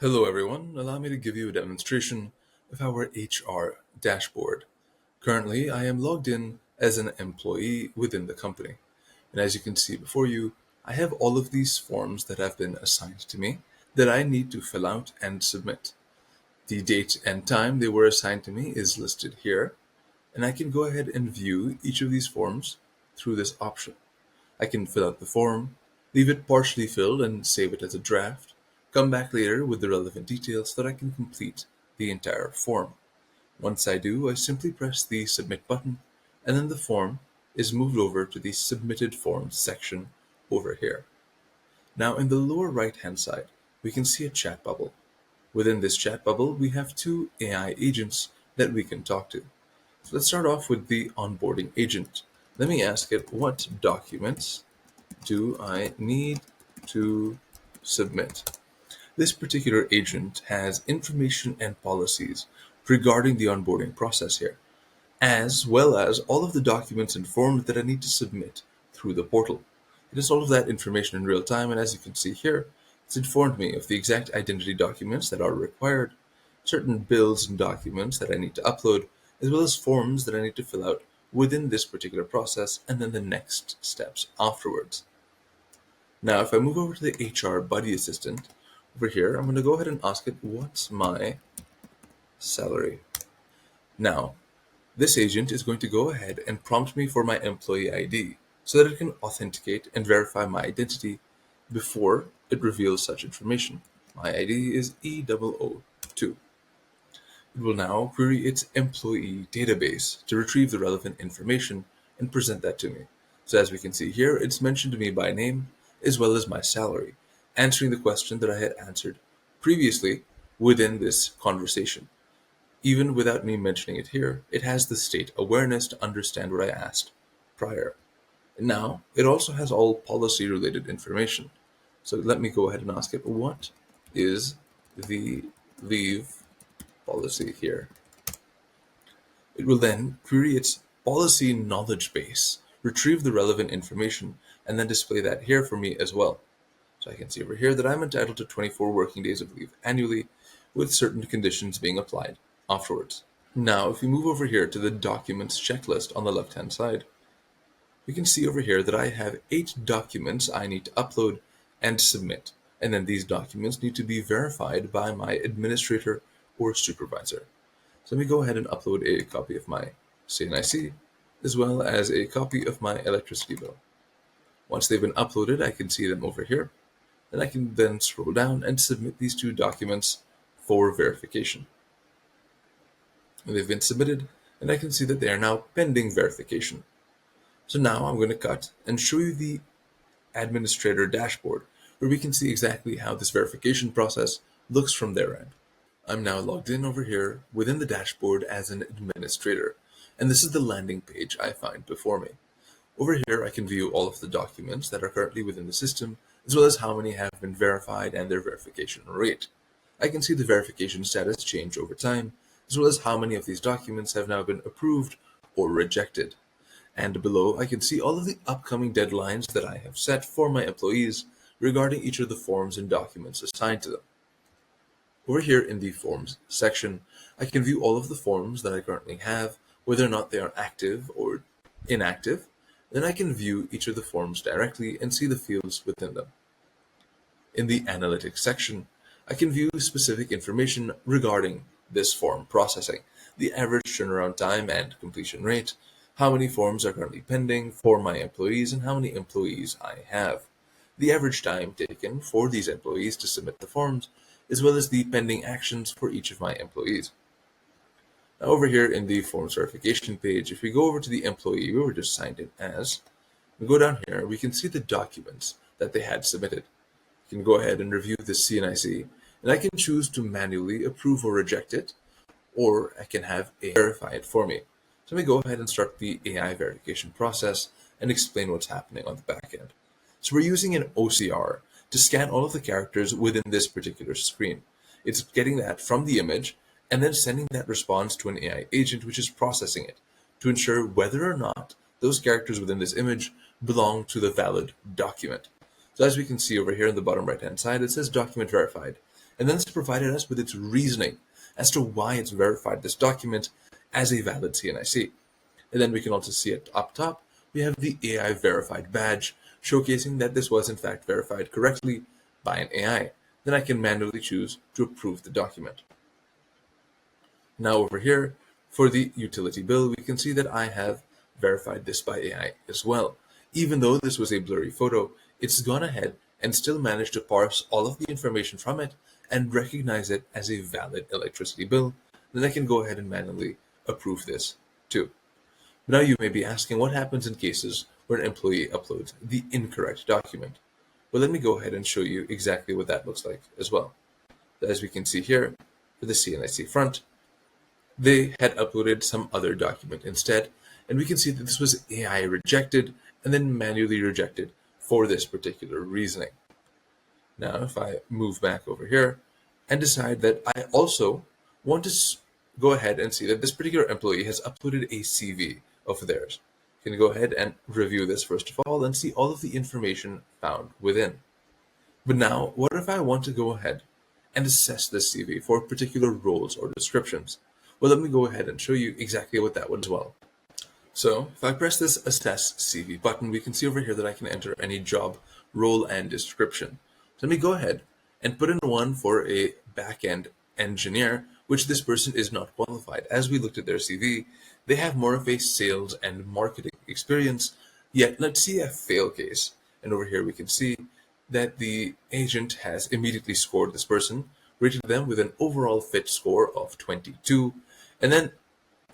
Hello everyone, allow me to give you a demonstration of our HR dashboard. Currently, I am logged in as an employee within the company. And as you can see before you, I have all of these forms that have been assigned to me that I need to fill out and submit. The date and time they were assigned to me is listed here, and I can go ahead and view each of these forms through this option. I can fill out the form, leave it partially filled and save it as a draft, come back later with the relevant details so that I can complete the entire form. Once I do, I simply press the Submit button, and then the form is moved over to the Submitted Forms section over here. Now in the lower right hand side, we can see a chat bubble. Within this chat bubble, we have two AI agents that we can talk to. So let's start off with the onboarding agent. Let me ask it, what documents do I need to submit? This particular agent has information and policies regarding the onboarding process here, as well as all of the documents and forms that I need to submit through the portal. It has all of that information in real time, and as you can see here, it's informed me of the exact identity documents that are required, certain bills and documents that I need to upload, as well as forms that I need to fill out within this particular process, and then the next steps afterwards. Now, if I move over to the HR Buddy Assistant, over here, I'm going to go ahead and ask it, what's my salary? Now, this agent is going to go ahead and prompt me for my employee ID so that it can authenticate and verify my identity before it reveals such information. My ID is E002. It will now query its employee database to retrieve the relevant information and present that to me. So as we can see here, it's mentioned me by name as well as my salary, answering the question that I had answered previously within this conversation. Even without me mentioning it here, it has the state awareness to understand what I asked prior. And now, it also has all policy-related information. So let me go ahead and ask it, what is the leave policy here? It will then query its policy knowledge base, retrieve the relevant information, and then display that here for me as well. So I can see over here that I'm entitled to 24 working days of leave annually, with certain conditions being applied afterwards. Now, if we move over here to the documents checklist on the left-hand side, we can see over here that I have 8 documents I need to upload and submit, and then these documents need to be verified by my administrator or supervisor. So let me go ahead and upload a copy of my CNIC, as well as a copy of my electricity bill. Once they've been uploaded, I can see them over here, and I can then scroll down and submit these 2 documents for verification. And they've been submitted, and I can see that they are now pending verification. So now I'm going to cut and show you the administrator dashboard, where we can see exactly how this verification process looks from their end. I'm now logged in over here within the dashboard as an administrator, and this is the landing page I find before me. Over here, I can view all of the documents that are currently within the system, as well as how many have been verified and their verification rate. I can see the verification status change over time, as well as how many of these documents have now been approved or rejected. And below, I can see all of the upcoming deadlines that I have set for my employees regarding each of the forms and documents assigned to them. Over here in the Forms section, I can view all of the forms that I currently have, whether or not they are active or inactive. Then I can view each of the forms directly and see the fields within them. In the Analytics section, I can view specific information regarding this form processing, the average turnaround time and completion rate, how many forms are currently pending for my employees, and how many employees I have, the average time taken for these employees to submit the forms, as well as the pending actions for each of my employees. Now over here in the forms verification page, if we go over to the employee we were just signed in as, we go down here, we can see the documents that they had submitted. You can go ahead and review the CNIC, and I can choose to manually approve or reject it, or I can have AI verify it for me. So let me go ahead and start the AI verification process and explain what's happening on the back end. So we're using an OCR to scan all of the characters within this particular screen. It's getting that from the image and then sending that response to an AI agent, which is processing it to ensure whether or not those characters within this image belong to the valid document. So as we can see over here in the bottom right hand side, it says document verified. and then it's provided us with its reasoning as to why it's verified this document as a valid CNIC. And then we can also see it up top, we have the AI verified badge, showcasing that this was in fact verified correctly by an AI. Then I can manually choose to approve the document. Now over here, for the utility bill, we can see that I have verified this by AI as well. Even though this was a blurry photo, it's gone ahead and still managed to parse all of the information from it and recognize it as a valid electricity bill. Then I can go ahead and manually approve this too. Now you may be asking what happens in cases where an employee uploads the incorrect document. Well, let me go ahead and show you exactly what that looks like as well. As we can see here, for the CNIC front, they had uploaded some other document instead, and we can see that this was AI rejected and then manually rejected for this particular reasoning. Now, if I move back over here and decide that I also want to go ahead and see that this particular employee has uploaded a CV of theirs, you can go ahead and review this first of all and see all of the information found within. But now, what if I want to go ahead and assess this CV for particular roles or descriptions? Well, let me go ahead and show you exactly what that would as well. So if I press this Assess CV button, we can see over here that I can enter any job, role, and description. So let me go ahead and put in one for a back-end engineer, which this person is not qualified. As we looked at their CV, they have more of a sales and marketing experience, yet let's see a fail case. And over here we can see that the agent has immediately scored this person, rated them with an overall fit score of 22, and then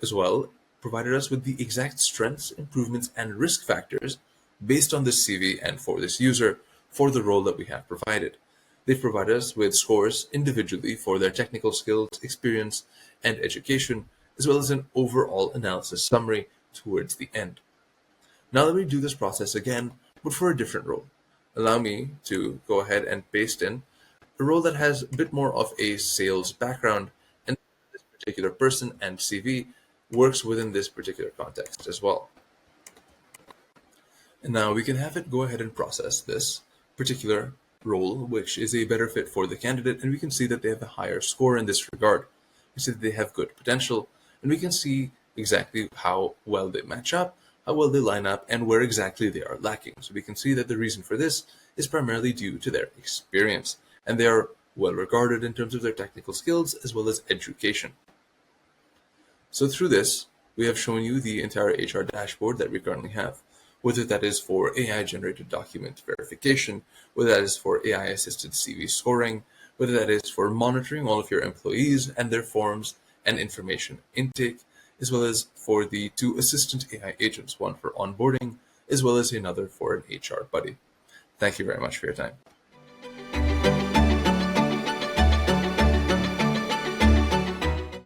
as well provided us with the exact strengths, improvements, and risk factors based on this CV and for this user for the role that we have provided. They've provided us with scores individually for their technical skills, experience, and education, as well as an overall analysis summary towards the end. Now let me do this process again, but for a different role. Allow me to go ahead and paste in a role that has a bit more of a sales background, and this particular person and CV works within this particular context as well. And now we can have it go ahead and process this particular role, which is a better fit for the candidate, and we can see that they have a higher score in this regard. We see that they have good potential, and we can see exactly how well they match up, how well they line up, and where exactly they are lacking. So we can see that the reason for this is primarily due to their experience, and they are well regarded in terms of their technical skills as well as education. So through this, we have shown you the entire HR dashboard that we currently have, whether that is for AI-generated document verification, whether that is for AI-assisted CV scoring, whether that is for monitoring all of your employees and their forms and information intake, as well as for the 2 assistant AI agents, one for onboarding, as well as another for an HR buddy. Thank you very much for your time.